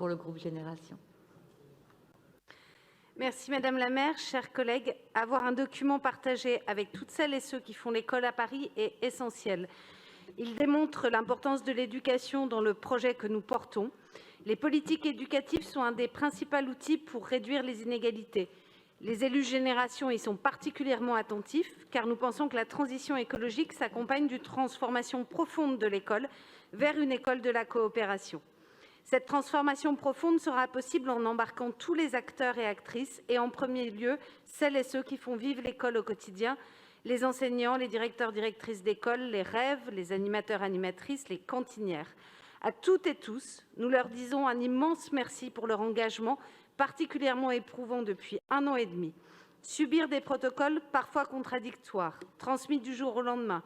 pour le groupe Génération. Merci Madame la maire. Chers collègues, avoir un document partagé avec toutes celles et ceux qui font l'école à Paris est essentiel. Il démontre l'importance de l'éducation dans le projet que nous portons. Les politiques éducatives sont un des principaux outils pour réduire les inégalités. Les élus Génération y sont particulièrement attentifs, car nous pensons que la transition écologique s'accompagne d'une transformation profonde de l'école vers une école de la coopération. Cette transformation profonde sera possible en embarquant tous les acteurs et actrices, et en premier lieu, celles et ceux qui font vivre l'école au quotidien, les enseignants, les directeurs, directrices d'école, les rêves, les animateurs, animatrices, les cantinières. À toutes et tous, nous leur disons un immense merci pour leur engagement, particulièrement éprouvant depuis 1 an et demi. Subir des protocoles parfois contradictoires, transmis du jour au lendemain,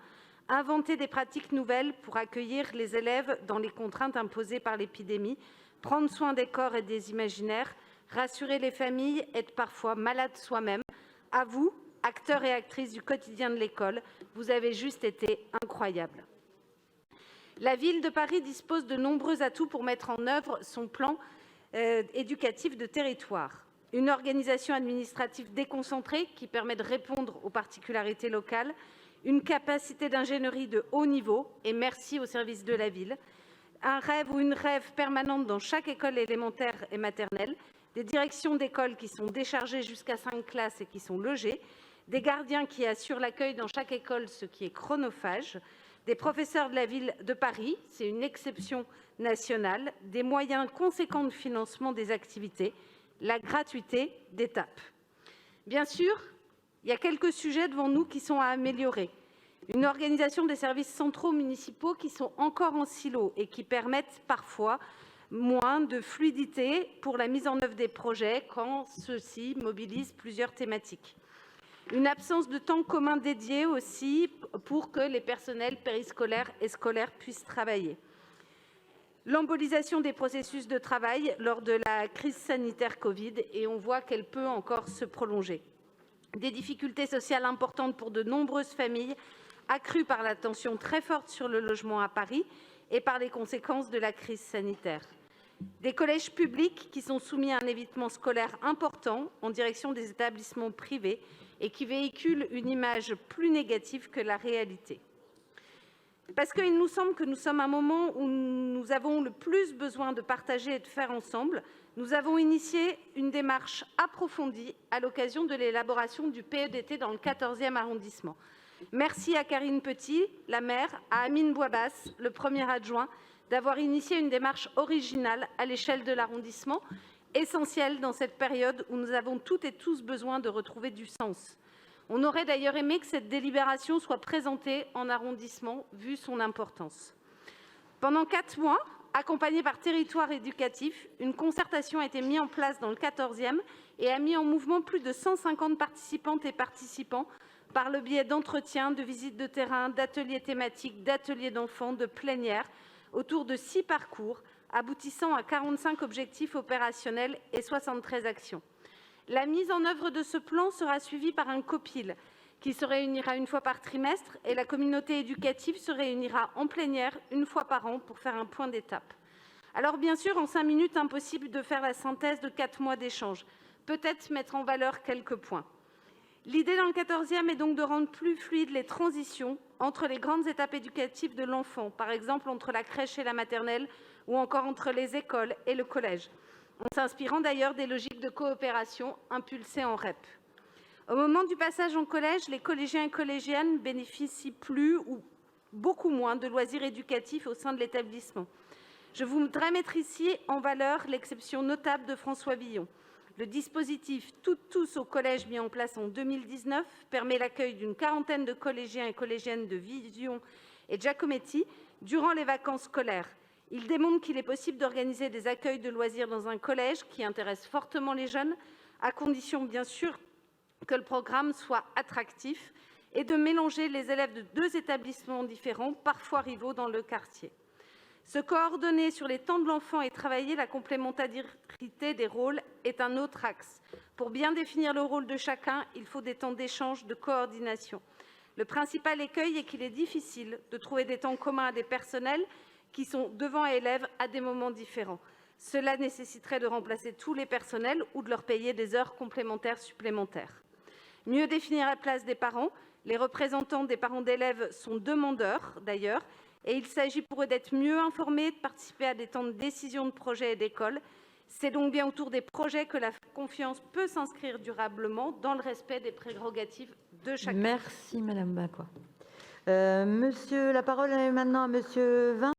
inventer des pratiques nouvelles pour accueillir les élèves dans les contraintes imposées par l'épidémie, prendre soin des corps et des imaginaires, rassurer les familles, être parfois malade soi-même. À vous, acteurs et actrices du quotidien de l'école, vous avez juste été incroyables. La ville de Paris dispose de nombreux atouts pour mettre en œuvre son plan éducatif de territoire. Une organisation administrative déconcentrée qui permet de répondre aux particularités locales, une capacité d'ingénierie de haut niveau, et merci au service de la ville, un rêve ou une rêve permanente dans chaque école élémentaire et maternelle, des directions d'école qui sont déchargées jusqu'à 5 classes et qui sont logées, des gardiens qui assurent l'accueil dans chaque école, ce qui est chronophage, des professeurs de la ville de Paris, c'est une exception nationale, des moyens conséquents de financement des activités, la gratuité d'étape. Bien sûr, il y a quelques sujets devant nous qui sont à améliorer. Une organisation des services centraux municipaux qui sont encore en silo et qui permettent parfois moins de fluidité pour la mise en œuvre des projets quand ceux-ci mobilisent plusieurs thématiques. Une absence de temps commun dédié aussi pour que les personnels périscolaires et scolaires puissent travailler. L'embolisation des processus de travail lors de la crise sanitaire Covid, et on voit qu'elle peut encore se prolonger. Des difficultés sociales importantes pour de nombreuses familles, accrues par la tension très forte sur le logement à Paris et par les conséquences de la crise sanitaire. Des collèges publics qui sont soumis à un évitement scolaire important en direction des établissements privés et qui véhiculent une image plus négative que la réalité. Parce qu'il nous semble que nous sommes à un moment où nous avons le plus besoin de partager et de faire ensemble, nous avons initié une démarche approfondie à l'occasion de l'élaboration du PEDT dans le 14e arrondissement. Merci à Karine Petit, la maire, à Amine Bouabbas, le premier adjoint, d'avoir initié une démarche originale à l'échelle de l'arrondissement, essentielle dans cette période où nous avons toutes et tous besoin de retrouver du sens. On aurait d'ailleurs aimé que cette délibération soit présentée en arrondissement, vu son importance. Pendant 4 mois, accompagnée par Territoire éducatif, une concertation a été mise en place dans le 14e et a mis en mouvement plus de 150 participantes et participants par le biais d'entretiens, de visites de terrain, d'ateliers thématiques, d'ateliers d'enfants, de plénières, autour de 6 parcours, aboutissant à 45 objectifs opérationnels et 73 actions. La mise en œuvre de ce plan sera suivie par un COPIL qui se réunira 1 fois par trimestre et la communauté éducative se réunira en plénière 1 fois par an pour faire un point d'étape. Alors bien sûr, en 5 minutes, impossible de faire la synthèse de 4 mois d'échanges. Peut-être mettre en valeur quelques points. L'idée dans le 14e est donc de rendre plus fluides les transitions entre les grandes étapes éducatives de l'enfant, par exemple entre la crèche et la maternelle, ou encore entre les écoles et le collège, en s'inspirant d'ailleurs des logiques de coopération impulsées en REP. Au moment du passage en collège, les collégiens et collégiennes bénéficient plus ou beaucoup moins de loisirs éducatifs au sein de l'établissement. Je voudrais mettre ici en valeur l'exception notable de François Villon. Le dispositif « Toutes tous au collège » mis en place en 2019 permet l'accueil d'une quarantaine de collégiens et collégiennes de Vision et Giacometti durant les vacances scolaires. Il démontre qu'il est possible d'organiser des accueils de loisirs dans un collège qui intéresse fortement les jeunes, à condition bien sûr que le programme soit attractif et de mélanger les élèves de 2 établissements différents, parfois rivaux dans le quartier. Se coordonner sur les temps de l'enfant et travailler la complémentarité des rôles est un autre axe. Pour bien définir le rôle de chacun, il faut des temps d'échange, de coordination. Le principal écueil est qu'il est difficile de trouver des temps communs à des personnels qui sont devant élèves à des moments différents. Cela nécessiterait de remplacer tous les personnels ou de leur payer des heures complémentaires supplémentaires. Mieux définir la place des parents. Les représentants des parents d'élèves sont demandeurs, d'ailleurs, et il s'agit pour eux d'être mieux informés, de participer à des temps de décision de projet et d'école. C'est donc bien autour des projets que la confiance peut s'inscrire durablement dans le respect des prérogatives de chacun. Merci Madame Bakwa. La parole est maintenant à Monsieur Vin.